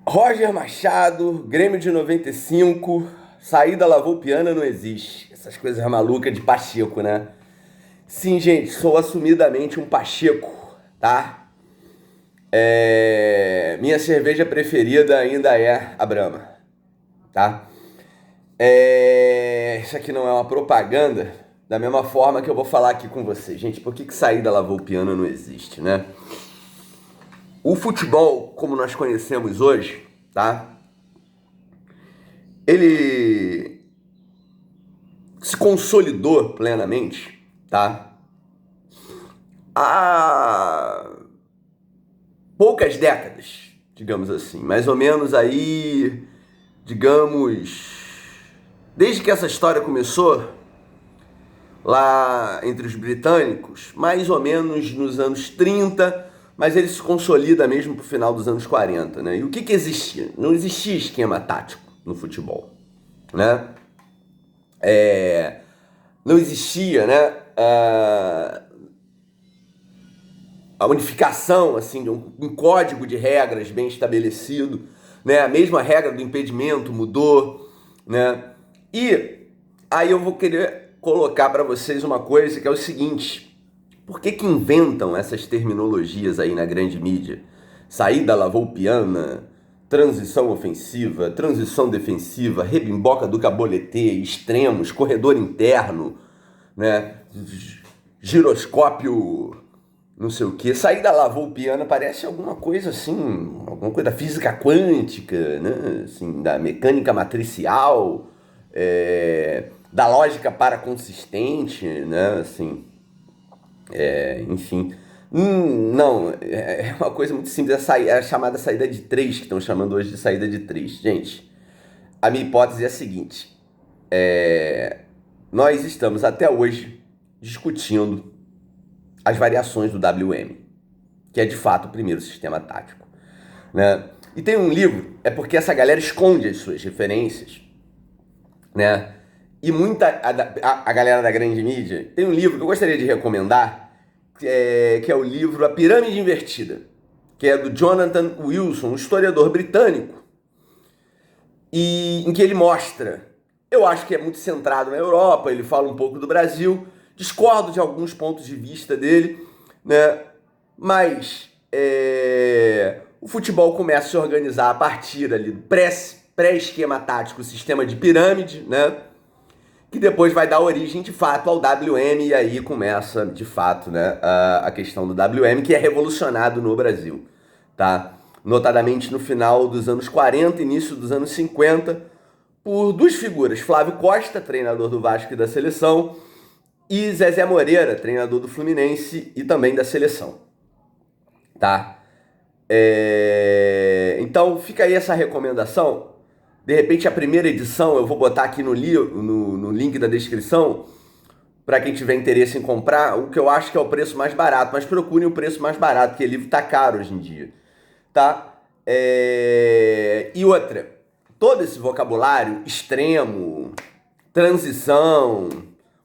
Roger Machado, Grêmio de 95, saída lavou piano não existe. Essas coisas malucas de Pacheco, né? Sim, gente, sou assumidamente um Pacheco, tá? Minha cerveja preferida ainda é a Brahma, tá? Isso aqui não é uma propaganda, da mesma forma que eu vou falar aqui com vocês. Gente, por que saída lavou o piano não existe, né? O futebol, como nós conhecemos hoje, tá? Ele se consolidou plenamente, tá? Há poucas décadas, digamos assim, mais ou menos aí, digamos, desde que essa história começou, lá entre os britânicos, mais ou menos nos anos 30, mas ele se consolida mesmo pro final dos anos 40, né? E o que existia? Não existia esquema tático no futebol, né? Não existia, né? A unificação, assim, de um código de regras bem estabelecido, né? A mesma regra do impedimento mudou, né? E aí eu vou querer colocar para vocês uma coisa que é o seguinte: por que inventam essas terminologias aí na grande mídia? Saída lavoupiana, transição ofensiva, transição defensiva, rebimboca do caboletê, extremos, corredor interno, né? Giroscópio, não sei o que. Saída lavoupiana parece alguma coisa assim, alguma coisa da física quântica, né? Assim, da mecânica matricial, da lógica paraconsistente, né? Assim, enfim. Não, é uma coisa muito simples, é a chamada saída de três, que estão chamando hoje de saída de três. Gente, a minha hipótese é a seguinte: nós estamos até hoje discutindo as variações do WM, que é de fato o primeiro sistema tático, né? E tem um livro, é porque essa galera esconde as suas referências, né? E a galera da grande mídia tem um livro que eu gostaria de recomendar, que é o livro A Pirâmide Invertida, que é do Jonathan Wilson, um historiador britânico, e em que ele mostra, eu acho que é muito centrado na Europa, ele fala um pouco do Brasil, discordo de alguns pontos de vista dele, né? Mas o futebol começa a se organizar a partir ali do pré-esquema tático, sistema de pirâmide, né? Que depois vai dar origem, de fato, ao WM, e aí começa, de fato, né, a questão do WM, que é revolucionado no Brasil, tá? Notadamente no final dos anos 40, início dos anos 50, por duas figuras: Flávio Costa, treinador do Vasco e da seleção, e Zezé Moreira, treinador do Fluminense e também da seleção, tá? Então fica aí essa recomendação. De repente a primeira edição eu vou botar aqui no link da descrição, para quem tiver interesse em comprar, o que eu acho que é o preço mais barato, mas procurem o preço mais barato, porque o livro tá caro hoje em dia, tá? E outra, todo esse vocabulário extremo, transição,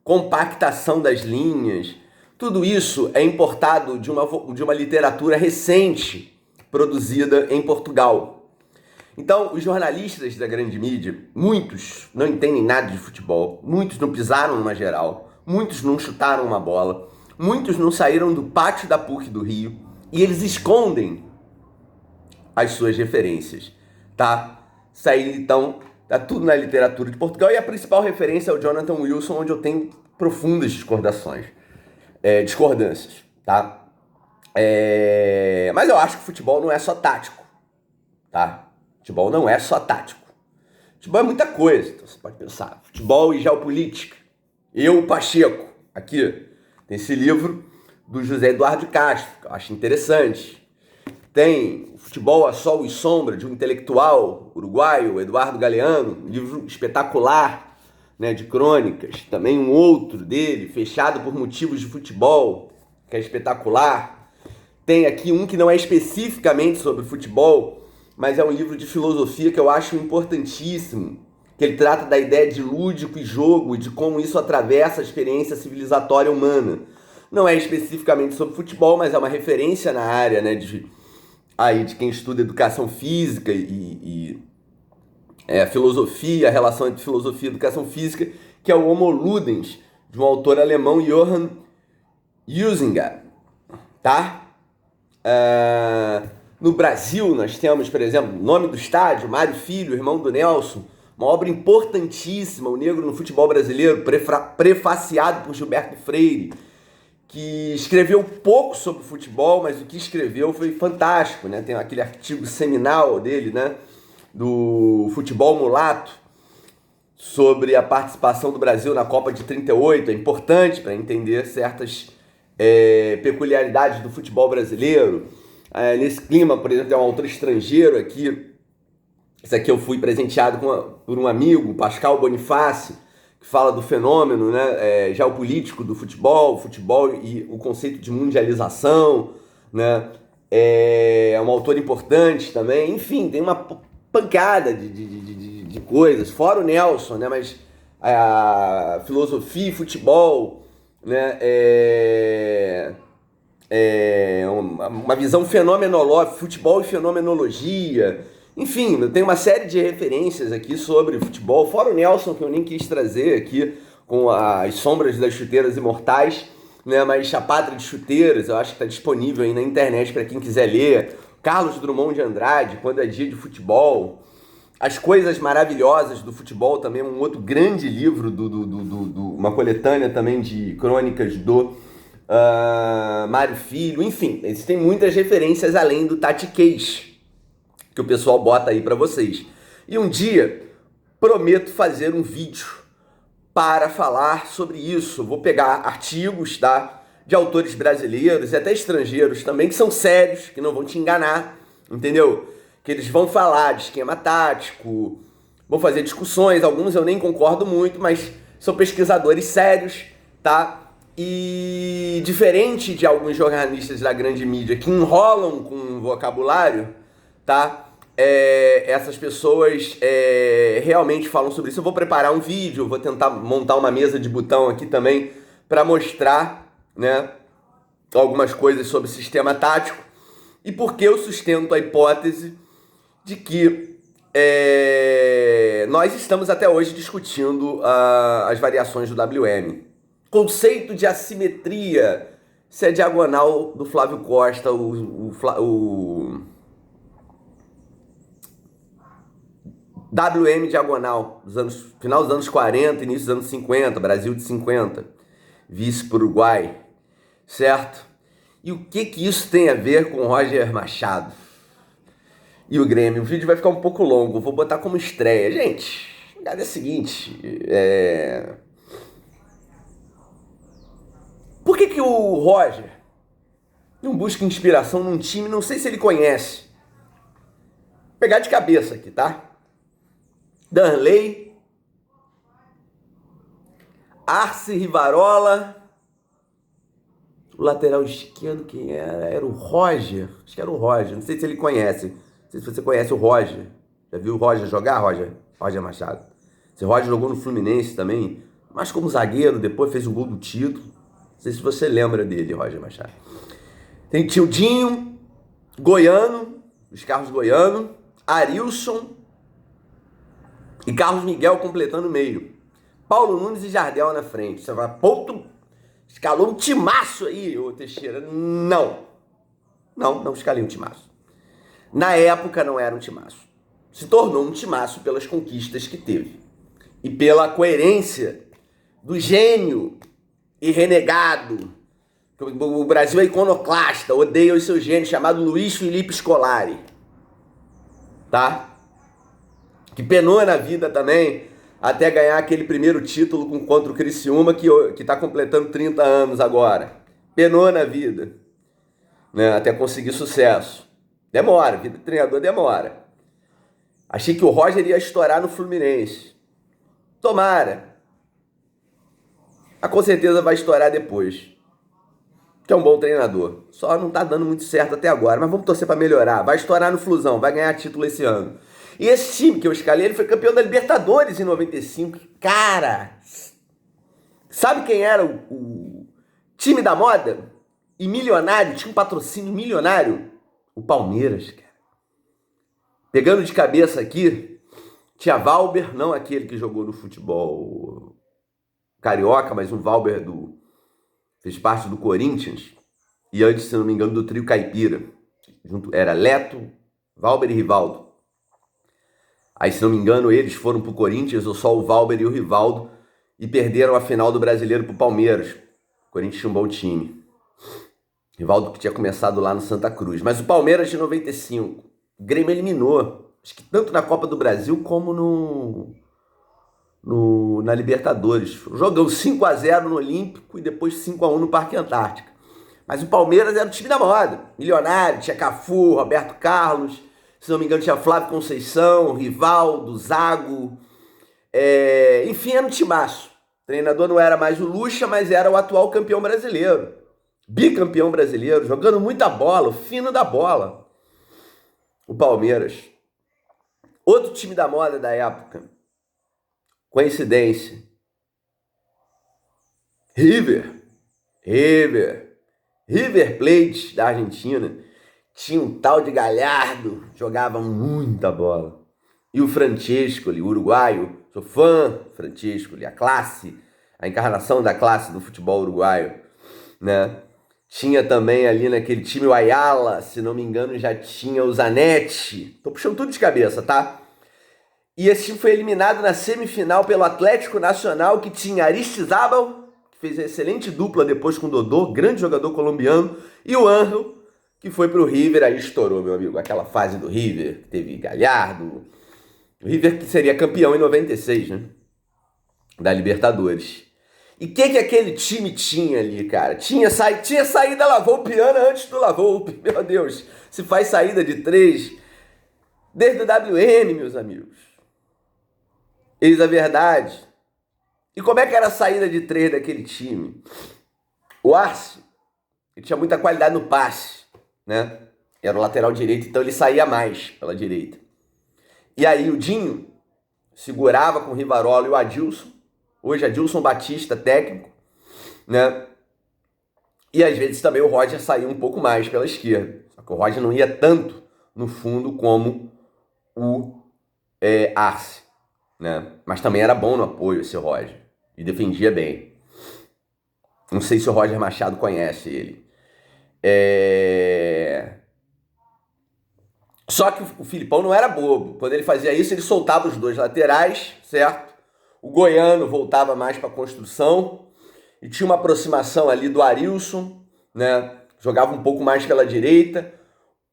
compactação das linhas, tudo isso é importado de uma literatura recente, produzida em Portugal. Então, os jornalistas da grande mídia, muitos não entendem nada de futebol, muitos não pisaram numa geral, muitos não chutaram uma bola, muitos não saíram do pátio da PUC do Rio, e eles escondem as suas referências, tá? Então, tá tudo na literatura de Portugal, e a principal referência é o Jonathan Wilson, onde eu tenho profundas discordâncias, tá? Mas eu acho que o futebol não é só tático, tá? Futebol não é só tático. Futebol é muita coisa. Então você pode pensar: futebol e geopolítica. Pacheco, aqui tem esse livro do José Eduardo de Castro, que eu acho interessante. Tem o Futebol a Sol e Sombra, de um intelectual uruguaio, Eduardo Galeano, um livro espetacular, né, de crônicas. Também um outro dele, Fechado por Motivos de Futebol, que é espetacular. Tem aqui um que não é especificamente sobre futebol, mas é um livro de filosofia que eu acho importantíssimo, que ele trata da ideia de lúdico e jogo e de como isso atravessa a experiência civilizatória humana. Não é especificamente sobre futebol, mas é uma referência na área, né, aí de quem estuda educação física e filosofia, a relação entre filosofia e educação física, que é o Homo Ludens, de um autor alemão, Johann Huizinga, tá? No Brasil, nós temos, por exemplo, Nome do Estádio, Mário Filho, irmão do Nelson, uma obra importantíssima, O Negro no Futebol Brasileiro, prefaciado por Gilberto Freire, que escreveu pouco sobre futebol, mas o que escreveu foi fantástico, né? Tem aquele artigo seminal dele, né? Do futebol mulato, sobre a participação do Brasil na Copa de 38, é importante para entender certas peculiaridades do futebol brasileiro. Nesse clima, por exemplo, tem um autor estrangeiro aqui, esse aqui eu fui presenteado por um amigo, Pascal Bonifácio, que fala do fenômeno, né, geopolítico do futebol e o conceito de mundialização, né? É um autor importante também. Enfim, tem uma pancada de coisas, fora o Nelson, né? Mas a filosofia e futebol, né? Uma visão fenomenológica, futebol e fenomenologia. Enfim, eu tenho uma série de referências aqui sobre futebol, fora o Nelson, que eu nem quis trazer aqui, com as Sombras das Chuteiras Imortais, né? Mas A Pátria de Chuteiras, eu acho que está disponível aí na internet para quem quiser ler. Carlos Drummond de Andrade, Quando é Dia de Futebol. As Coisas Maravilhosas do Futebol, também um outro grande livro, uma coletânea também de crônicas do Mário Filho. Enfim, existem muitas referências além do Tatiquês, que o pessoal bota aí para vocês. E um dia prometo fazer um vídeo para falar sobre isso. Vou pegar artigos, tá, de autores brasileiros e até estrangeiros também, que são sérios, que não vão te enganar, entendeu? Que eles vão falar de esquema tático, vou fazer discussões, alguns eu nem concordo muito, mas são pesquisadores sérios, tá? E diferente de alguns jornalistas da grande mídia que enrolam com um vocabulário, tá? Essas pessoas realmente falam sobre isso. Eu vou preparar um vídeo, vou tentar montar uma mesa de botão aqui também para mostrar, né, algumas coisas sobre sistema tático e por que eu sustento a hipótese de que nós estamos até hoje discutindo as variações do WM. Conceito de assimetria, se é diagonal do Flávio Costa, o WM diagonal, final dos anos 40, início dos anos 50, Brasil de 50, vice para o Uruguai, certo? E o que isso tem a ver com Roger Machado e o Grêmio? O vídeo vai ficar um pouco longo, vou botar como estreia. Gente, a verdade é a seguinte, por que o Roger não busca inspiração num time, não sei se ele conhece? Vou pegar de cabeça aqui, tá? Darley, Arce Rivarola, o lateral esquerdo, quem era? Era o Roger, acho que era o Roger, não sei se ele conhece, não sei se você conhece o Roger, já viu o Roger jogar, Roger Machado? Esse Roger jogou no Fluminense também, mas como zagueiro, depois fez o gol do título, não sei se você lembra dele, Roger Machado. Tem Tildinho, Goiano, Luiz Carlos Goiano, Arilson e Carlos Miguel completando o meio. Paulo Nunes e Jardel na frente. Você vai, ponto, escalou um timaço aí, ô Teixeira. Não escalei um timaço. Na época não era um timaço. Se tornou um timaço pelas conquistas que teve. E pela coerência do gênio e renegado. O Brasil é iconoclasta, odeia o seu gênio, chamado Luiz Felipe Scolari. Tá? Que penou na vida também, até ganhar aquele primeiro título contra o Criciúma, que tá completando 30 anos agora. Penou na vida, né, até conseguir sucesso. Demora, vida de treinador demora. Achei que o Roger ia estourar no Fluminense. Tomara. Mas com certeza vai estourar depois. Que é um bom treinador. Só não tá dando muito certo até agora, mas vamos torcer para melhorar. Vai estourar no Flusão, vai ganhar título esse ano. E esse time que eu escalei, ele foi campeão da Libertadores em 95. Cara, sabe quem era o time da moda? E milionário, tinha um patrocínio milionário? O Palmeiras, cara. Pegando de cabeça aqui, tinha Valber, não aquele que jogou no futebol carioca, mas um Valber fez parte do Corinthians. E antes, se não me engano, do trio Caipira. Era Leto, Valber e Rivaldo. Aí, se não me engano, eles foram pro Corinthians, ou só o Valber e o Rivaldo, e perderam a final do Brasileiro pro Palmeiras. O Corinthians tinha um bom time. Rivaldo que tinha começado lá no Santa Cruz. Mas o Palmeiras de 95, o Grêmio eliminou. Acho que tanto na Copa do Brasil como na Libertadores. Jogou 5-0 no Olímpico e depois 5-1 no Parque Antártica. Mas o Palmeiras era o time da moda. Milionário, tinha Cafu, Roberto Carlos, se não me engano tinha Flávio Conceição, Rivaldo, Zago. Enfim, era um timaço. O treinador não era mais o Lucha, mas era o atual campeão brasileiro. Bicampeão brasileiro, jogando muita bola, o fino da bola. O Palmeiras. Outro time da moda da época. Coincidência. River Plate da Argentina. Tinha um tal de Galhardo, jogava muita bola. E o Francescoli, uruguaio. Sou fã do Francescoli, a classe, a encarnação da classe do futebol uruguaio, né? Tinha também ali naquele time o Ayala, se não me engano já tinha o Zanetti. Tô puxando tudo de cabeça, tá? E esse time foi eliminado na semifinal pelo Atlético Nacional, que tinha Aristizábal, que fez uma excelente dupla depois com o Dodô, grande jogador colombiano, e o Ángel, que foi pro River, aí estourou, meu amigo. Aquela fase do River, que teve Galhardo. O River que seria campeão em 96, né? Da Libertadores. E o que aquele time tinha ali, cara? Tinha saída lavoupiana antes do Lavoupe. Meu Deus, se faz saída de 3 desde o WM, meus amigos. Eis a verdade. E como é que era a saída de 3 daquele time? O Arce, ele tinha muita qualidade no passe, né? Era o lateral direito, então ele saía mais pela direita. E aí o Dinho segurava com o Rivarola e o Adilson. Hoje Adilson Batista, técnico, né? E às vezes também o Roger saía um pouco mais pela esquerda. Só que o Roger não ia tanto no fundo como o Arce, né? Mas também era bom no apoio esse Roger. E defendia bem. Não sei se o Roger Machado conhece ele. Só que o Filipão não era bobo. Quando ele fazia isso, ele soltava os 2 laterais, certo? O Goiano voltava mais para a construção e tinha uma aproximação ali do Arilson, né? Jogava um pouco mais pela direita.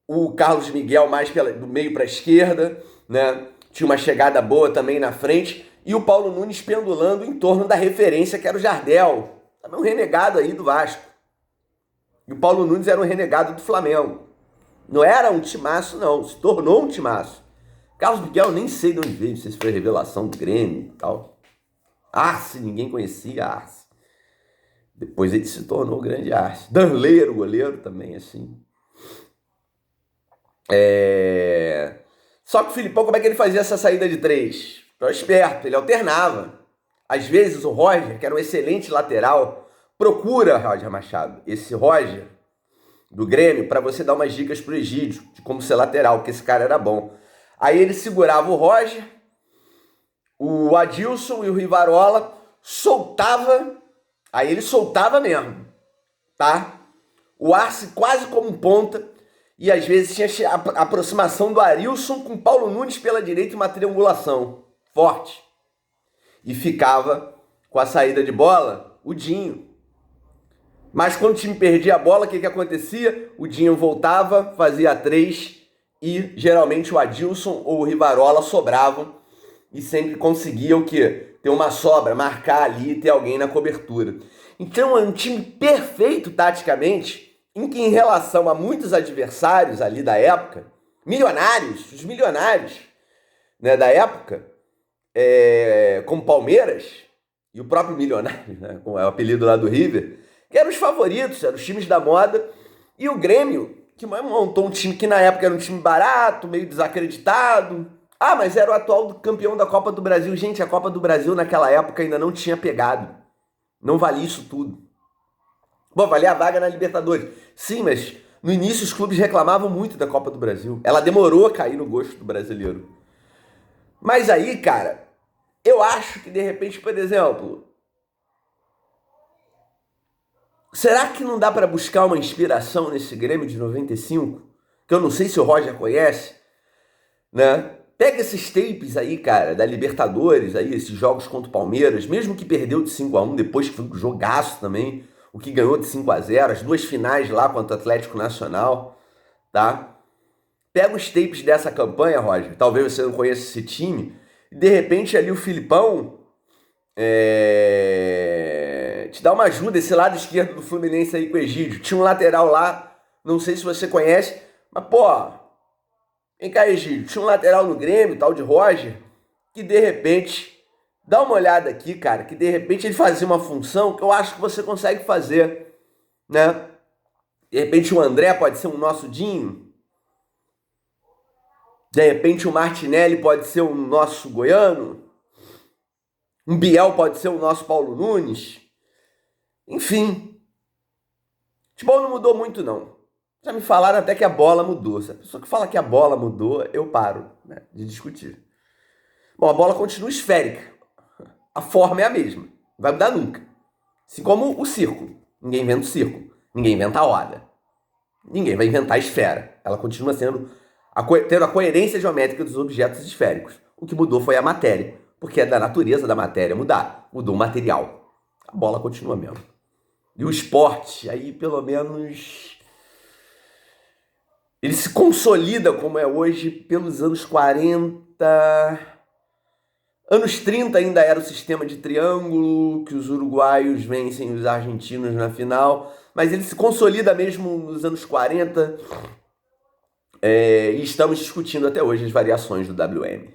O Carlos Miguel mais do meio para a esquerda, né? Tinha uma chegada boa também na frente. E o Paulo Nunes pendulando em torno da referência que era o Jardel. Também um renegado aí do Vasco. E o Paulo Nunes era um renegado do Flamengo. Não era um timaço, não. Se tornou um timaço. Carlos Miguel, nem sei de onde veio. Não sei se foi revelação do Grêmio e tal. Arce, ninguém conhecia Arce. Depois ele se tornou o grande Arce. Danley era o goleiro também, assim. Só que o Filipão, como é que ele fazia essa saída de 3? Então, esperto, ele alternava. Às vezes o Roger, que era um excelente lateral, procura, Roger Machado, esse Roger do Grêmio, para você dar umas dicas pro Egídio, de como ser lateral, porque esse cara era bom. Aí ele segurava o Roger, o Adilson e o Rivarola, soltava, aí ele soltava mesmo, tá? O Arce quase como um ponta, e às vezes tinha a aproximação do Arilson com Paulo Nunes pela direita e uma triangulação forte. E ficava com a saída de bola o Dinho. Mas quando o time perdia a bola, o que acontecia? O Dinho voltava, fazia 3 e geralmente o Adilson ou o Rivarola sobravam e sempre conseguia o quê? Ter uma sobra, marcar ali e ter alguém na cobertura. Então é um time perfeito taticamente, em que em relação a muitos adversários ali da época, milionários, os milionários, né, da época, como Palmeiras e o próprio Milionário, né, com o apelido lá do River, que eram os favoritos, eram os times da moda, e o Grêmio, que montou um time que na época era um time barato, meio desacreditado. Ah, mas era o atual campeão da Copa do Brasil. Gente, a Copa do Brasil naquela época ainda não tinha pegado. Não valia isso tudo. Bom, valia a vaga na Libertadores. Sim, mas No início, os clubes reclamavam muito da Copa do Brasil. Ela demorou a cair no gosto do brasileiro. Mas aí, cara, eu acho que de repente, por exemplo, será que não dá para buscar uma inspiração nesse Grêmio de 95? Que eu não sei se o Roger conhece, né? Pega esses tapes aí, cara, da Libertadores, aí, esses jogos contra o Palmeiras, mesmo que perdeu de 5-1, depois que foi um jogaço também, o que ganhou de 5-0, as 2 finais lá contra o Atlético Nacional, tá? Pega os tapes dessa campanha, Roger, talvez você não conheça esse time, e de repente ali o Filipão te dá uma ajuda, esse lado esquerdo do Fluminense aí com o Egídio. Tinha um lateral lá, não sei se você conhece, mas pô, vem cá, Egídio, tinha um lateral no Grêmio, tal de Roger, que de repente, dá uma olhada aqui, cara, que de repente ele fazia uma função que eu acho que você consegue fazer, né? De repente o André pode ser um nosso Dinho, de repente o Martinelli pode ser um nosso Goiano, um Biel pode ser o nosso Paulo Nunes. Enfim, futebol não mudou muito, não. Já me falaram até que a bola mudou. Se a pessoa que fala que a bola mudou, eu paro, né, de discutir. Bom, a bola continua esférica. A forma é a mesma. Não vai mudar nunca. Assim como o círculo. Ninguém inventa o círculo. Ninguém inventa a roda. Ninguém vai inventar a esfera. Ela continua tendo a coerência geométrica dos objetos esféricos. O que mudou foi a matéria. Porque é da natureza da matéria mudar. Mudou o material. A bola continua mesmo. E o esporte, aí pelo menos, ele se consolida como é hoje pelos anos 40. Anos 30 ainda era o sistema de triângulo, que os uruguaios vencem os argentinos na final. Mas ele se consolida mesmo nos anos 40. E estamos discutindo até hoje as variações do WM.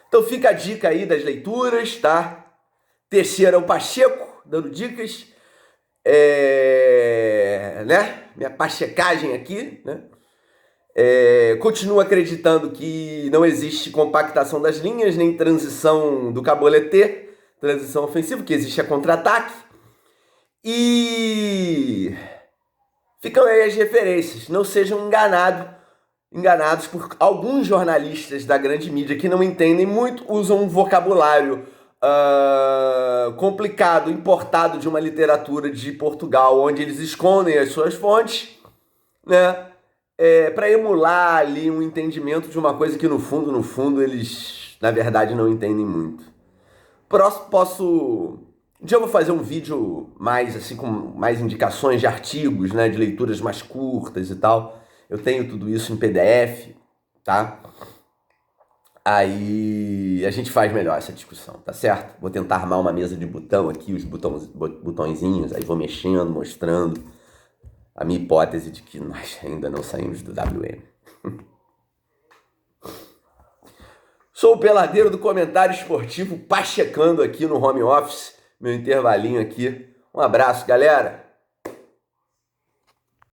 Então fica a dica aí das leituras, tá? Teixeira é o Pacheco, dando dicas. Né? Minha pachecagem aqui, né? Continuo acreditando que não existe compactação das linhas, nem transição do caboletê, transição ofensiva, que existe a contra-ataque. E ficam aí as referências. Não sejam enganados por alguns jornalistas da grande mídia que não entendem muito, usam um vocabulário complicado, importado de uma literatura de Portugal, onde eles escondem as suas fontes, né? Para emular ali um entendimento de uma coisa que no fundo, eles, na verdade, não entendem muito. Um dia eu vou fazer um vídeo mais, assim, com mais indicações de artigos, né, de leituras mais curtas e tal. Eu tenho tudo isso em PDF, tá? Aí a gente faz melhor essa discussão, tá certo? Vou tentar armar uma mesa de botão aqui, os botõezinhos, aí vou mexendo, mostrando a minha hipótese de que nós ainda não saímos do WM. Sou o peladeiro do comentário esportivo, pachecando aqui no home office, meu intervalinho aqui. Um abraço, galera!